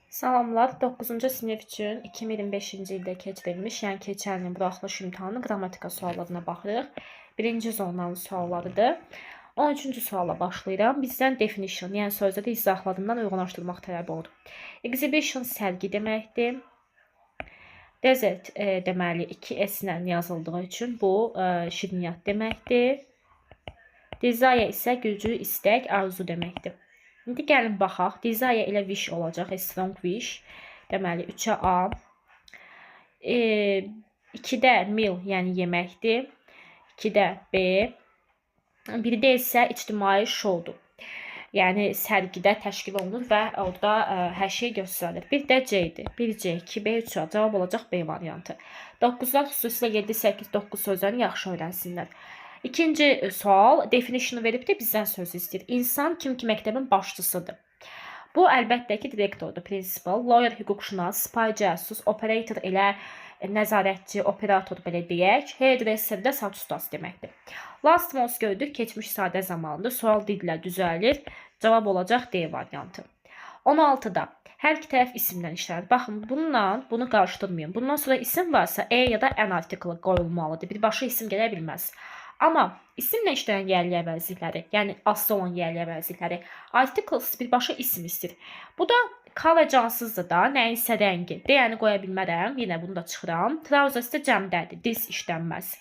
Salamlar, 9-cu sinif üçün 2025-ci ildə keçirilmiş, yəni keçən il buraxılış imtahanı qrammatika suallarına baxırıq. Birinci zonanın suallarıdır. 13-cü suala başlayıram. Bizdən definition, yəni sözləri izahlarından uyğunlaşdırmaq tələb olunur. Exhibition sərgi deməkdir. Desert deməli 2 S-lə yazıldığı üçün bu şirniyyat deməkdir. Desire isə güclü istək, arzu deməkdir. İndi gəlin baxaq. Desire ilə wish olacaq. A strong wish. Deməli 3-ə A. 2-də meal, yəni yeməkdir. 2-də B. 1-də isə ictimai şoudur. Yəni sərgidə təşkil olunur və orada hər şey göstərilir. 1-də C-dir. 1C, 2B, 3A. Cavab olacaq B variantı. 9-lar xüsusilə 7, 8, 9 sözlərini yaxşı öyrənsinlər. İkinci sual definitionu verib də bizdən söz istəyir. İnsan kim ki məktəbin başçısıdır. Bu əlbəttə ki direktordur, principal, lawyer hüquqşünas, spy cəsus, operator elə nəzarətçi, operator belə deyək, hairdresser də saç ustası deməkdir. Last month gördük, keçmiş sadə zamandır. Sual dillə düzəlir. Cavab olacaq D variantı. 16-da hər iki tərəf isimdən işlənir. Baxın, bununla bunu qarışdırmayın. Bundan sonra isim varsa E ya da N artiklı qoyulmalıdır. Birbaşa isim gələ bilməz. Amma isimlə işləyən yerli əvəzlikləri, yəni aslı olan yerli əvəzlikləri, articles birbaşa isim istəyir. Bu da color cansızdır da, nəyinsə rəngi. Deyəni qoya bilmərəm, yenə bunu da çıxıram. Trousers də cəmdədir, this işlənməz.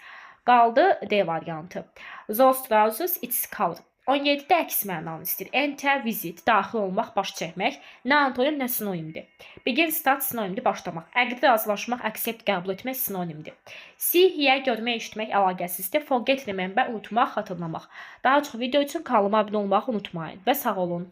Qaldı D variantı. Those trousers, its color. 17-də əks mənanı istəyir. Enter, visit, daxil olmaq, baş çəkmək. Nə antonim, nə sinonimdir. Begin, start, sinonimdir, başlamaq. Əqdi razılaşmaq, accept, qəbul etmək sinonimdir. See, hear, görmək, eşitmək əlaqəsizdir. Forget, remember, unutmaq, xatırlamaq. Daha çox video üçün kanalıma abunə olmağı unutmayın və sağ olun.